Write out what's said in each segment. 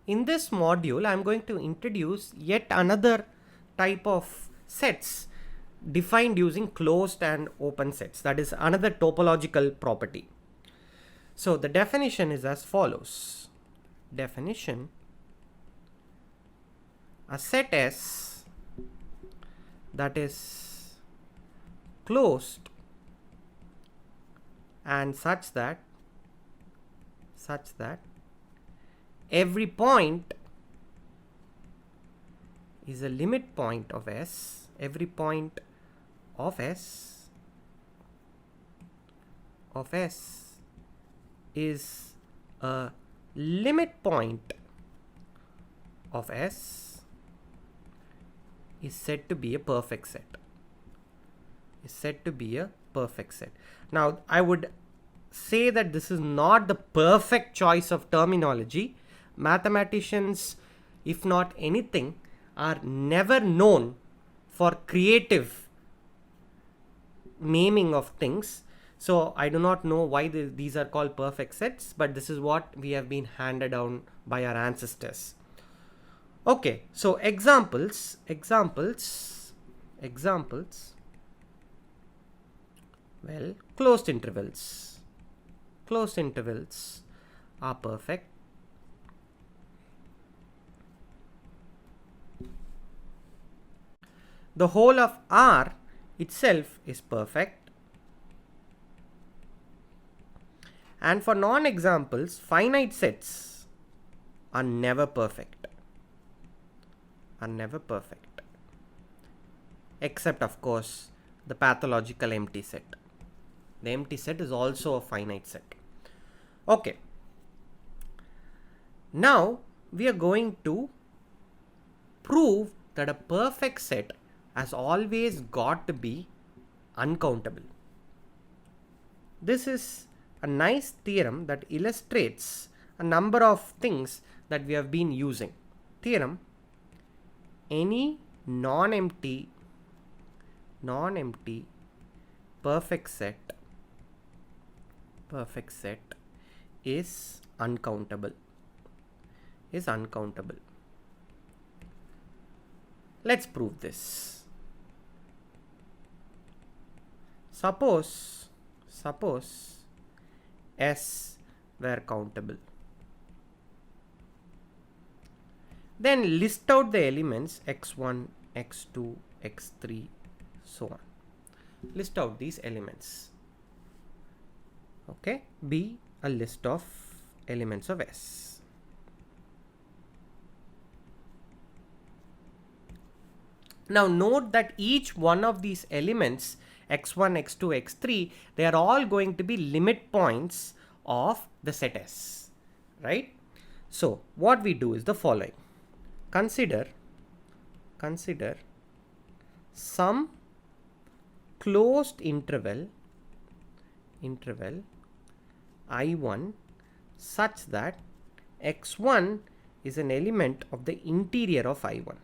In this module, I am going to introduce yet another type of sets defined using closed and open sets. That is another topological property. So the definition is as follows. Definition: a set S that is closed and such that every point is a limit point of S. Every point of S is a limit point of S is said to be a perfect set. Now, I would say that this is not the perfect choice of terminology. Mathematicians, if not anything, are never known for creative naming of things. So I do not know why these are called perfect sets, but this is what we have been handed down by our ancestors. Okay, so examples. Well, closed intervals are perfect. The whole of R itself is perfect. And for non-examples, finite sets are never perfect. Except, of course, the pathological empty set. The empty set is also a finite set. Okay. Now we are going to prove that a perfect set has always got to be uncountable. This is a nice theorem that illustrates a number of things that we have been using. Theorem: any non-empty perfect set is uncountable. Let's prove this. Suppose S were countable. Then list out the elements x1, x2, x3, so on. List out these elements. Okay, be a list of elements of S. Now note that each one of these elements, x1, x2, x3, they are all going to be limit points of the set S, right? So what we do is the following. Consider some closed interval I1 such that x1 is an element of the interior of I1.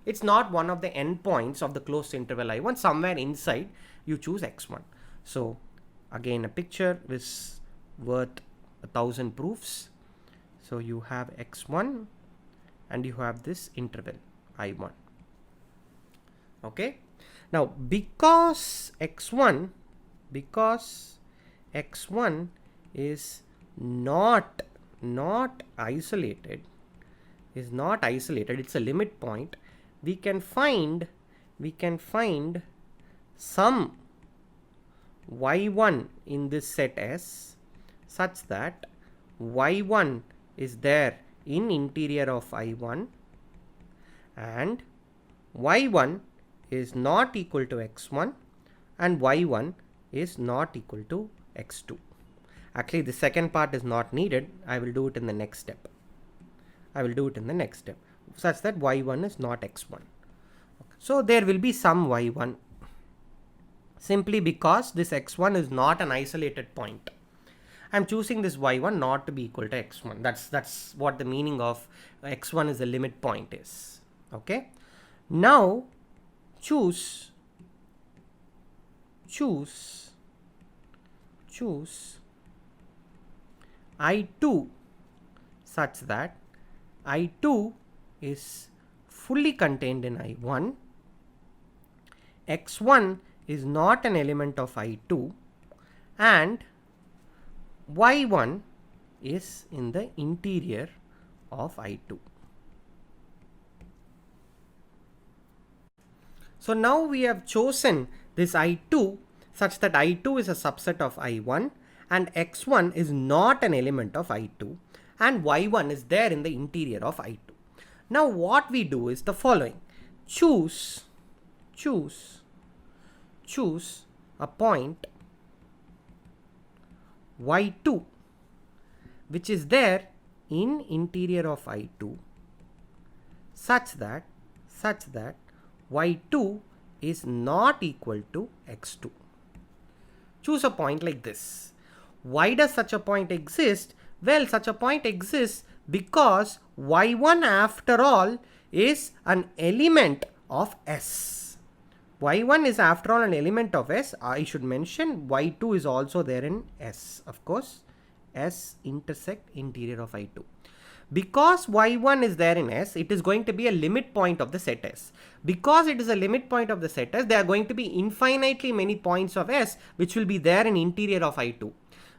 It's not one of the endpoints of the closed interval I1. Somewhere inside you choose x1. So again, a picture is worth 1,000 proofs. So you have x1 and you have this interval I1. Okay. Now because x1 is not isolated, it's a limit point, we can find some y1 in this set S such that y1 is there in interior of I1 and y1 is not equal to x1 and y1 is not equal to x2. Actually, the second part is not needed. I will do it in the next step. Such that y1 is not x1. So there will be some y1 simply because this x1 is not an isolated point. I'm choosing this y1 not to be equal to x1. That's what the meaning of x1 is a limit point is. Okay. Now choose I2 such that I2 is fully contained in I1, X1 is not an element of I2, and Y1 is in the interior of I2. So now we have chosen this I2 such that I2 is a subset of I1 and X1 is not an element of I2 and Y1 is there in the interior of I2. Now what we do is the following. Choose a point Y2 which is there in interior of I2 such that Y2 is not equal to X2. Choose a point like this. Why does such a point exist? Well, such a point exists because Y1 after all is an element of S. Y1 is after all an element of S. I should mention Y2 is also there in S, of course. S intersect interior of I2. Because Y1 is there in S, it is going to be a limit point of the set S. Because it is a limit point of the set S, there are going to be infinitely many points of S which will be there in interior of I2.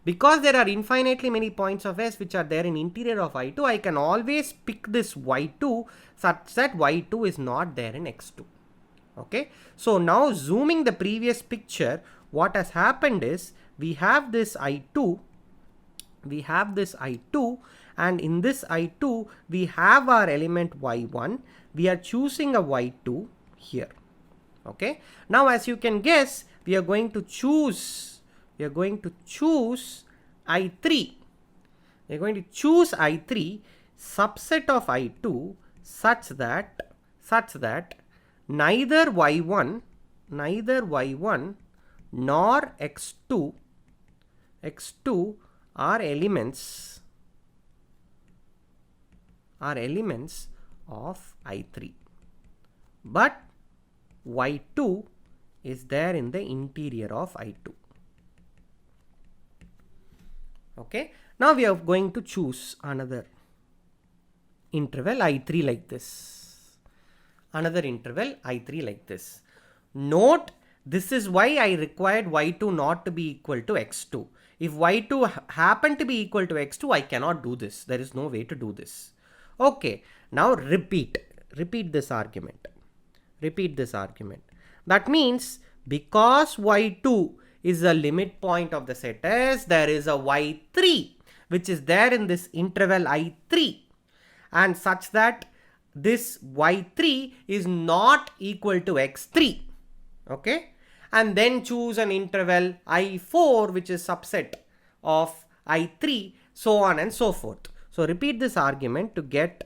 Because there are infinitely many points of S which are there in interior of I2, I can always pick this Y2 such that Y2 is not there in X2. Okay. So now zooming the previous picture, what has happened is we have this I2, and in this I2 we have our element Y1. We are choosing a Y2 here. Okay. Now as you can guess, we are going to choose I3. We are going to choose I3 subset of I2 such that neither Y1 nor X2 are elements of I3, but Y2 is there in the interior of I2. Okay. Now we are going to choose another interval I3 like this. Note, this is why I required Y2 not to be equal to X2. If Y2 happen to be equal to X2, I cannot do this. There is no way to do this. Okay. Now repeat this argument. That means because Y2 is a limit point of the set S, there is a Y3 which is there in this interval I3, and such that this Y3 is not equal to X3. Okay. And then choose an interval I4 which is subset of I3, so on and so forth. So repeat this argument to get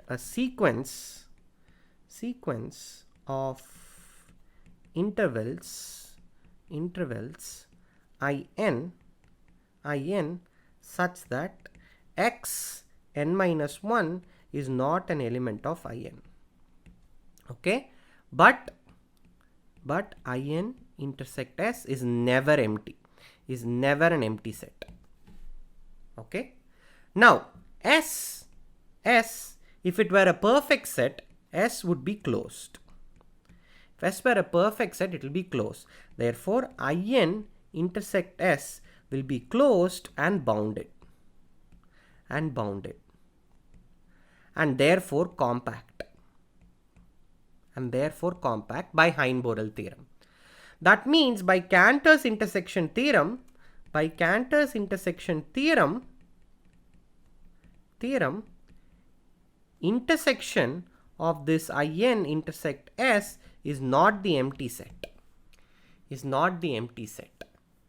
a sequence of intervals in such that xn-1 is not an element of in. Okay. But in intersect S is never empty, is never an empty set. Okay. Now S, if it were a perfect set, S would be closed. If S were a perfect set, it will be closed. Therefore, in intersect S will be closed and bounded. And therefore compact. By Hein-Borel theorem. That means by Cantor's intersection theorem, intersection of this in intersect S is not the empty set.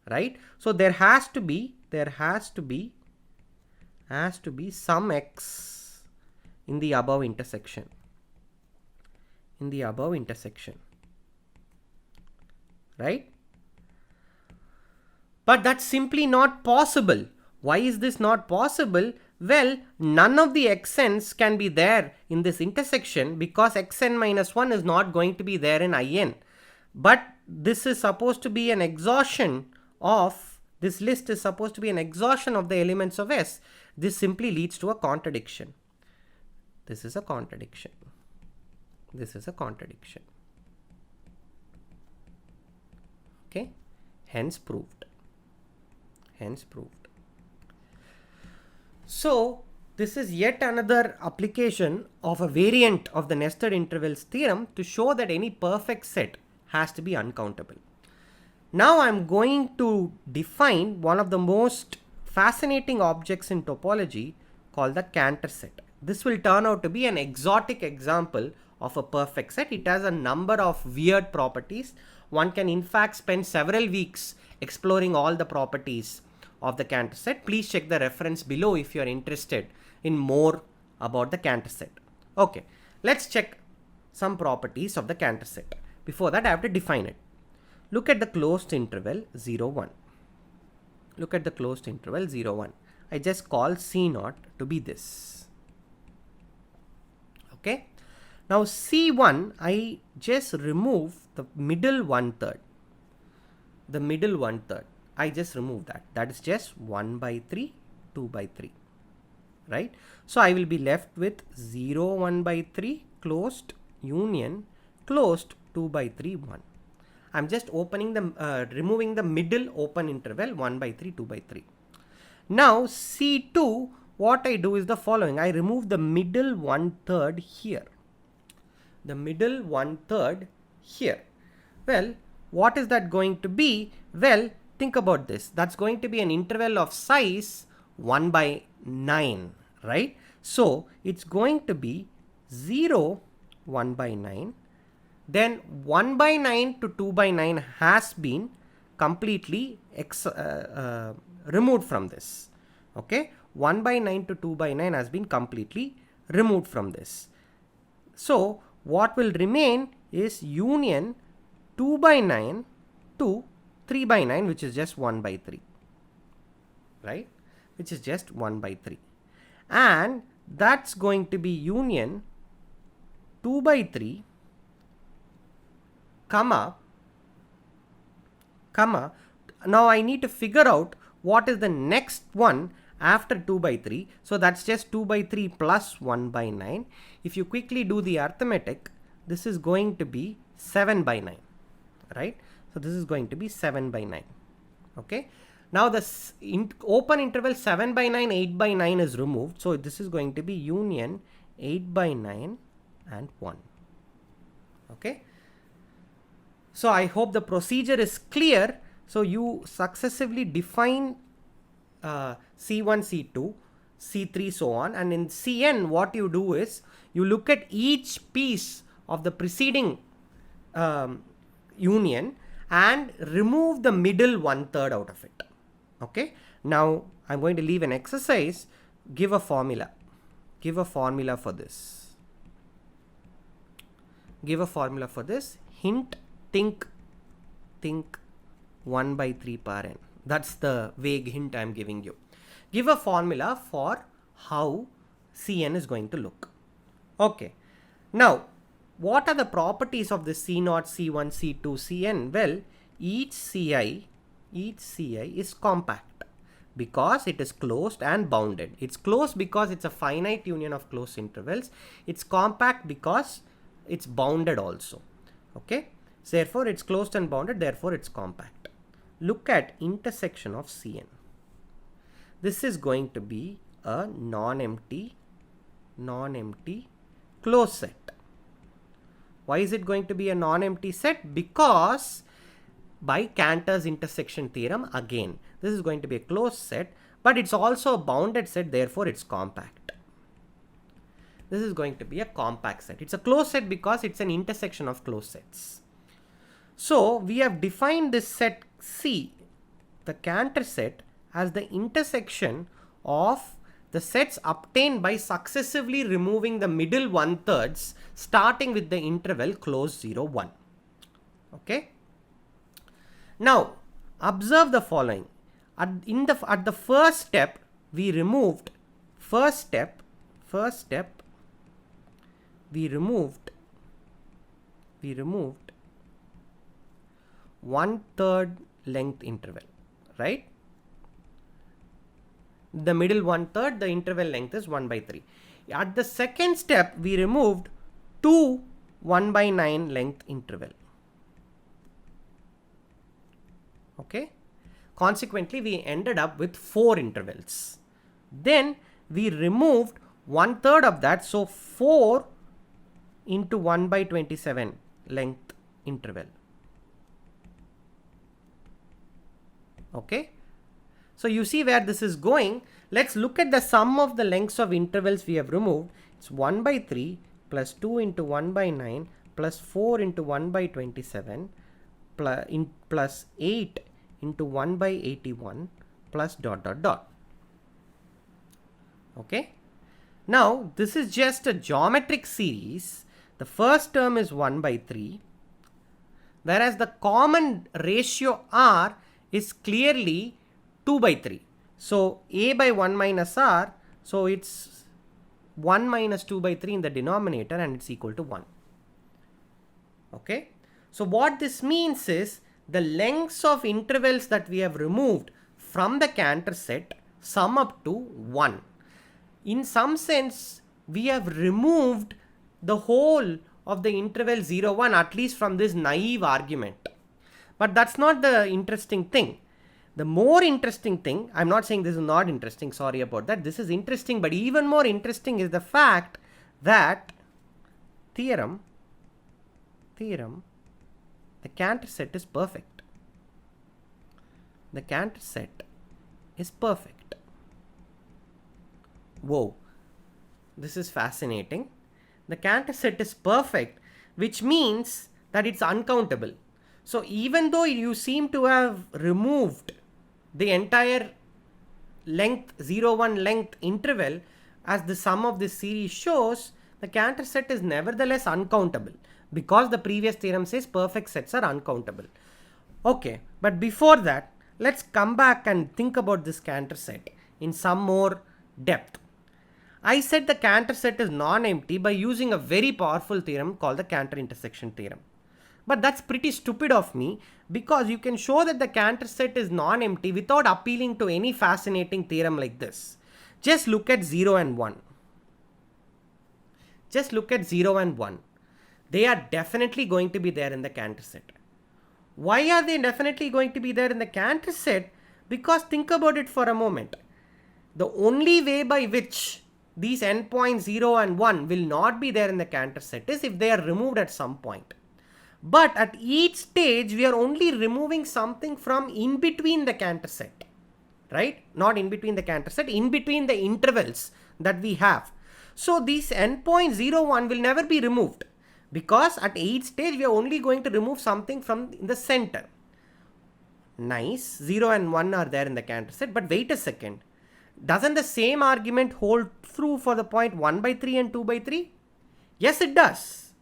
Right? So there has to be some x in the above intersection. Right? But that's simply not possible. Why is this not possible? Well, none of the xn's can be there in this intersection because xn-1 is not going to be there in in. But this is supposed to be an exhaustion of, this list is supposed to be an exhaustion of the elements of S. This simply leads to a contradiction. This is a contradiction. This is a contradiction. Okay, hence proved. Hence proved. So this is yet another application of a variant of the nested intervals theorem to show that any perfect set has to be uncountable. Now I'm going to define one of the most fascinating objects in topology called the Cantor set. This will turn out to be an exotic example of a perfect set. It has a number of weird properties. One can in fact spend several weeks exploring all the properties of the Cantor set. Please check the reference below if you are interested in more about the Cantor set. Okay, let's check some properties of the Cantor set. Before that, I have to define it. Look at the closed interval 0, 1. Look at the closed interval 0, 1. I just call C0 to be this. Okay. Now C1, I just remove the middle 1/3. The middle 1/3. I just remove that. That is just 1/3, 2/3. Right. So I will be left with 0, 1/3 closed union closed 2/3, 1. I'm just opening the removing the middle open interval 1/3, 2/3. Now C2, what I do is the following. I remove the middle 1/3 here. The middle 1/3 here. Well, what is that going to be? Well, think about this. That's going to be an interval of size 1/9, right? So it's going to be 0, 1/9. Then 1/9 to 2/9 has been completely removed from this. Okay, 1/9 to 2/9 has been completely removed from this. So what will remain is union 2/9 to 3/9, which is just 1/3, right? Which is just 1/3, and that's going to be union 2/3 comma. Now I need to figure out what is the next one after 2/3. So that's just 2/3 plus 1/9. If you quickly do the arithmetic, this is going to be 7/9, right? So this is going to be 7/9. Okay. Now the open interval 7/9, 8/9 is removed. So this is going to be union 8/9 and 1. Okay. So I hope the procedure is clear. So you successively define C1, C2, C3, so on. And in Cn, what you do is you look at each piece of the preceding union and remove the middle 1/3 out of it. Okay. Now I'm going to leave an exercise. Give a formula. Give a formula for this. Give a formula for this. Hint. Think 1/3 per n. That's the vague hint I'm giving you. Give a formula for how Cn is going to look. Okay. Now, what are the properties of the C0, C1, C2, Cn? Well, each Ci is compact because it is closed and bounded. It's closed because it's a finite union of closed intervals. It's compact because it's bounded also. Okay. So therefore, it's closed and bounded, therefore it's compact. Look at intersection of Cn. This is going to be a non-empty closed set. Why is it going to be a non-empty set? Because by Cantor's intersection theorem, again, this is going to be a closed set, but it's also a bounded set, therefore it's compact. This is going to be a compact set. It's a closed set because it's an intersection of closed sets. So we have defined this set C, the Cantor set, as the intersection of the sets obtained by successively removing the middle 1/3 starting with the interval closed 0, 1. Okay. Now observe the following. At the first step, we removed we removed 1/3 length interval, right? the middle 1/3, the interval length is 1 by 3. At the second step, we removed two 1 by 9 length interval. Okay. Consequently, we ended up with 4 intervals. Then we removed 1/3 of that, so 4 into 1 by 27 length interval. Okay. So you see where this is going. Let's look at the sum of the lengths of intervals we have removed. It's 1 by 3 plus 2 into 1 by 9 plus 4 into 1 by 27 plus 8 into 1 by 81 plus dot dot dot. Okay. Now this is just a geometric series. The first term is 1 by 3, whereas the common ratio R is clearly 2 by 3. So A by 1 minus R, so it's 1 minus 2 by 3 in the denominator, and it's equal to 1. Okay. So what this means is the lengths of intervals that we have removed from the Cantor set sum up to 1. In some sense, we have removed the whole of the interval 0, 1, at least from this naive argument. But that's not the interesting thing. The more interesting thing, I'm not saying this is not interesting, sorry about that. This is interesting, but even more interesting is the fact that theorem, the Cantor set is perfect. The Cantor set is perfect. Whoa, this is fascinating. The Cantor set is perfect, which means that it's uncountable. So even though you seem to have removed the entire length 0, 1 length interval as the sum of this series shows, the Cantor set is nevertheless uncountable, because the previous theorem says perfect sets are uncountable. Okay, but before that, let's come back and think about this Cantor set in some more depth. I said the Cantor set is non-empty by using a very powerful theorem called the Cantor intersection theorem. But that's pretty stupid of me, because you can show that the Cantor set is non-empty without appealing to any fascinating theorem like this. Just look at 0 and 1. Just look at 0 and 1. They are definitely going to be there in the Cantor set. Why are they definitely going to be there in the Cantor set? Because think about it for a moment. The only way by which these endpoints 0 and 1 will not be there in the Cantor set is if they are removed at some point. But at each stage, we are only removing something from in between the Cantor set, right? Not in between the Cantor set, in between the intervals that we have. So these endpoints 0, 1 will never be removed, because at each stage, we are only going to remove something from the center. Nice, 0 and 1 are there in the Cantor set, but wait a second. Doesn't the same argument hold true for the point 1 by 3 and 2 by 3? Yes, it does.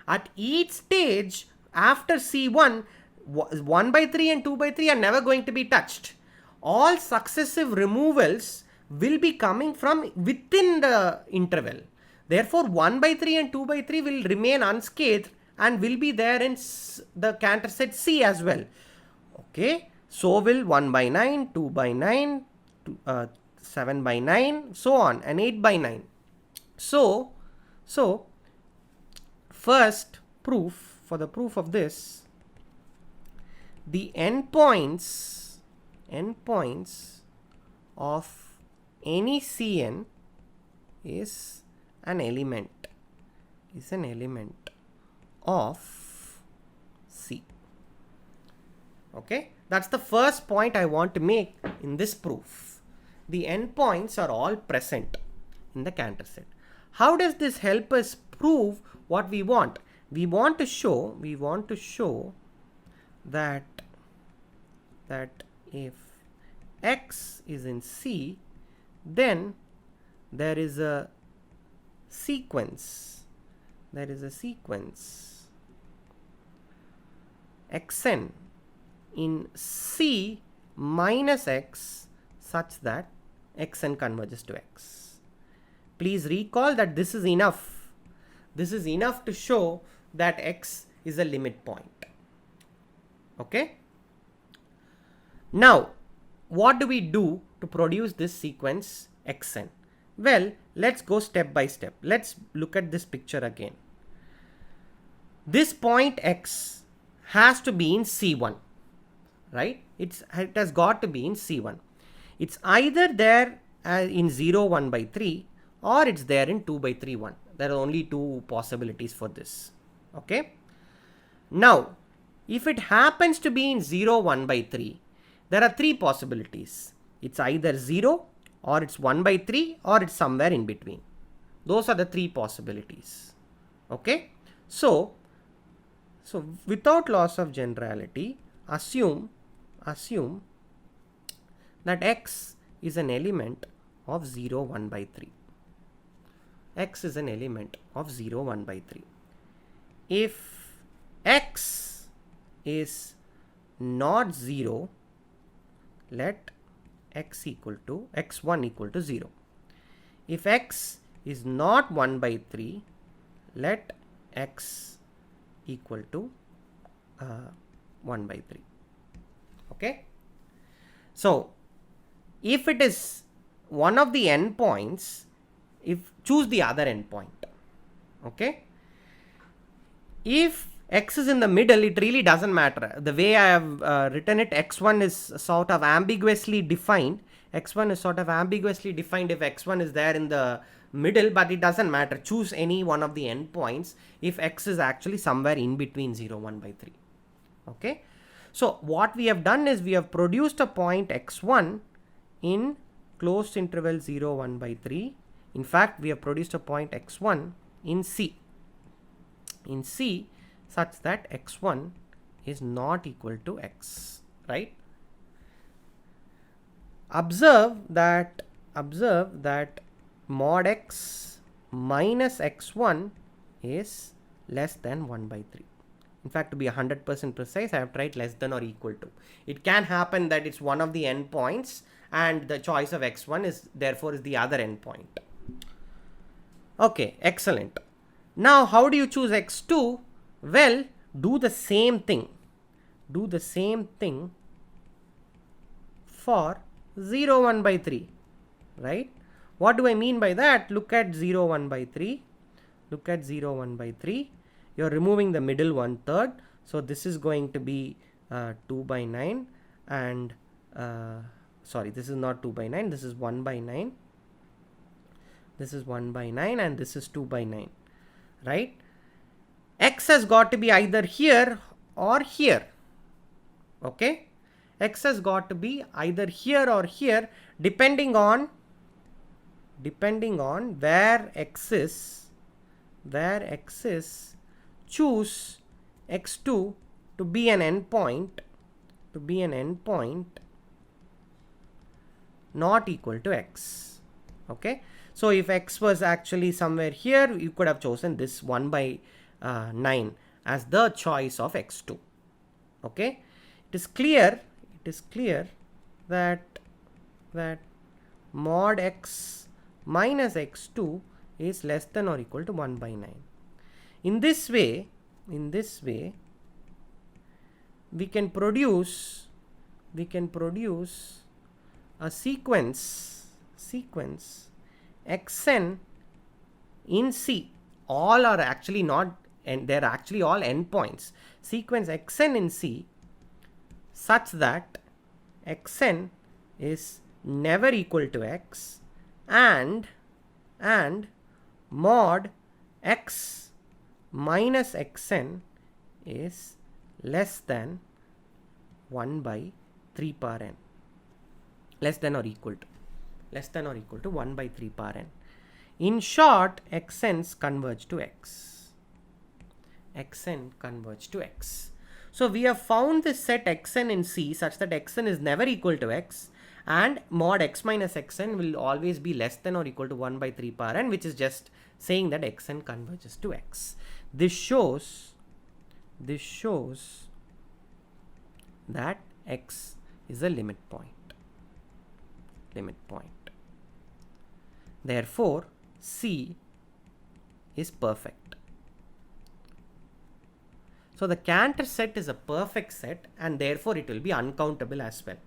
At each stage after C1, 1 by 3 and 2 by 3 are never going to be touched. All successive removals will be coming from within the interval. Therefore, 1 by 3 and 2 by 3 will remain unscathed and will be there in the Cantor set C as well. Okay, so will 1 by 9, 2 by 9, 7 by 9, so on, and 8 by 9. So first proof, for the proof of this, the endpoints of any Cn is an element of C. Okay, that's the first point I want to make in this proof. The endpoints are all present in the Cantor set. How does this help us prove what we want? We want to show that if X is in C, then there is a sequence Xn in C minus X such that Xn converges to X. Please recall that this is enough. This is enough to show that X is a limit point. Okay. Now, what do we do to produce this sequence xn? Well, let's go step by step. Let's look at this picture again. This point x has to be in C1, right? It has got to be in C1. It's either there in 0, 1 by 3 or it's there in 2 by 3, 1. There are only two possibilities for this. Okay. Now, if it happens to be in 0, 1 by 3, there are three possibilities. It's either 0 or it's 1 by 3 or it's somewhere in between. Those are the three possibilities. Okay. So without loss of generality, assume that x is an element of 0, 1 by 3. X is an element of 0, 1 by 3. If x is not 0, let x equal to x1 equal to 0. If x is not 1 by 3, let x equal to 1 by 3. Okay. So if it is one of the endpoints, choose the other endpoint. Okay. If x is in the middle, it really doesn't matter. The way I have written it, x1 is sort of ambiguously defined. X1 is sort of ambiguously defined if x1 is there in the middle, but it doesn't matter. Choose any one of the endpoints if x is actually somewhere in between 0, 1 by 3. Okay. So what we have done is we have produced a point x1 in closed interval 0, 1 by 3. In fact, we have produced a point x1 in C. In C such that x1 is not equal to x, right? Observe that mod x minus x1 is less than 1 by 3. In fact, to be 100% precise, I have tried less than or equal to. It can happen that it's one of the endpoints and the choice of x1 is therefore is the other endpoint. Okay, excellent. Now, how do you choose x2? Well, do the same thing. Do the same thing for 0, 1 by 3, right? What do I mean by that? Look at 0, 1 by 3. Look at 0, 1 by 3. You're removing the middle 1/3. So this is going to be 2 by 9 and sorry, this is not 2 by 9. This is 1 by 9. This is 1 by 9 and this is 2 by 9, right? X has got to be either here or here. Okay. X has got to be either here or here depending on where x is. Choose x2 to be an endpoint not equal to x. Okay. So if x was actually somewhere here, you could have chosen this 1 by 9 as the choice of x2. Okay. It is clear that mod x minus x2 is less than or equal to 1 by 9. In this way, we can produce a sequence xn in C. All are actually not, and they're actually all endpoints. Sequence xn in C such that xn is never equal to x and mod x minus xn is less than 1 by 3 power n, less than or equal to 1 by 3 power n. In short, xn's converge to x. Xn converge to x. So we have found this set xn in C such that xn is never equal to x and mod x minus xn will always be less than or equal to 1 by 3 power n, which is just saying that xn converges to x. This shows that x is a limit point. Therefore, C is perfect. So the Cantor set is a perfect set and therefore it will be uncountable as well.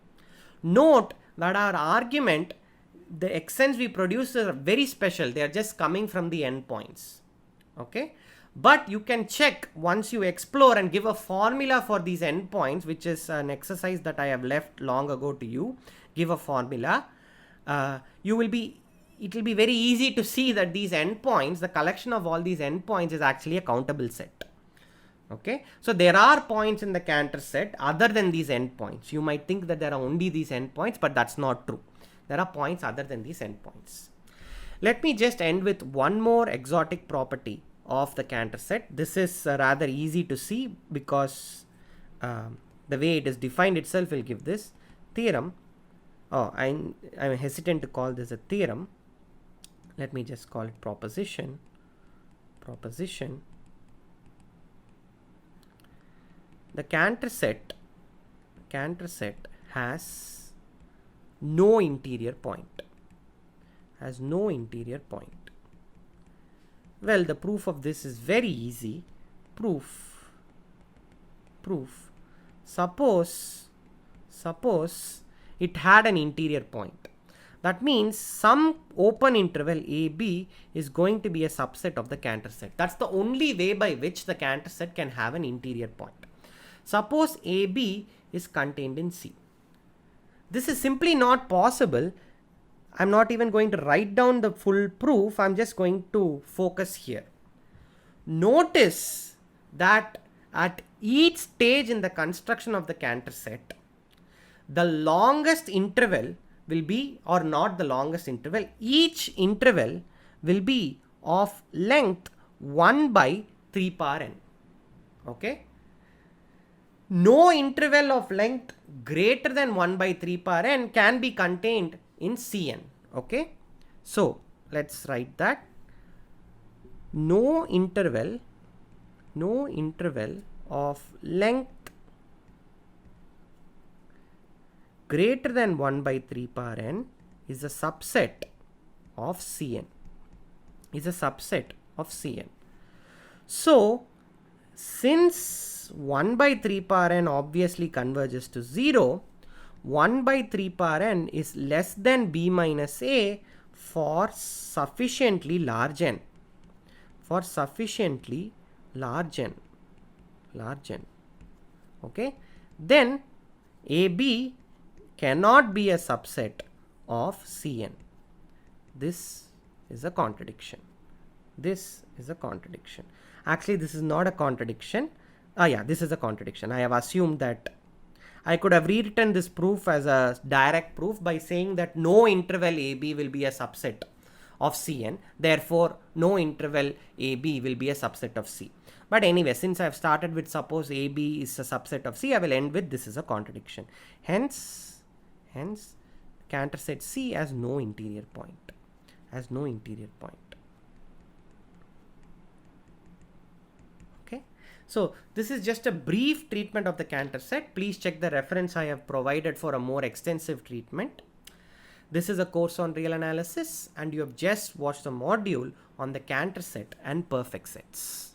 Note that our argument, the extents we produce are very special. They are just coming from the endpoints. Okay. But you can check once you explore and give a formula for these endpoints, which is an exercise that I have left long ago to you. Give a formula. It will be very easy to see that these endpoints, the collection of all these endpoints is actually a countable set. Okay. So there are points in the Cantor set other than these endpoints. You might think that there are only these endpoints, but that's not true. There are points other than these endpoints. Let me just end with one more exotic property of the Cantor set. This is rather easy to see because the way it is defined itself will give this theorem. Oh, I'm hesitant to call this a theorem. Let me just call it proposition. Proposition. The Cantor set has no interior point. Has no interior point. Well, the proof of this is very easy. Proof. Suppose it had an interior point. That means some open interval AB is going to be a subset of the Cantor set. That's the only way by which the Cantor set can have an interior point. Suppose AB is contained in C. This is simply not possible. I'm not even going to write down the full proof. I'm just going to focus here. Notice that at each stage in the construction of the Cantor set, the longest interval will be, or not the longest interval, each interval will be of length 1 by 3 power n. Okay. No interval of length greater than 1 by 3 power n can be contained in Cn. Okay. So let's write that. No interval of length greater than 1 by 3 power n is a subset of Cn. So since 1 by 3 power n obviously converges to 0, 1 by 3 power n is less than b minus a for sufficiently large n. Okay. Then AB cannot be a subset of Cn. This is a contradiction. Actually, this is not a contradiction. This is a contradiction. I have assumed that I could have rewritten this proof as a direct proof by saying that no interval AB will be a subset of Cn. Therefore, no interval AB will be a subset of C. But anyway, since I have started with suppose AB is a subset of C, I will end with this is a contradiction. Hence, Cantor set C has no interior point. Okay. So this is just a brief treatment of the Cantor set. Please check the reference I have provided for a more extensive treatment. This is a course on real analysis, and you have just watched the module on the Cantor set and perfect sets.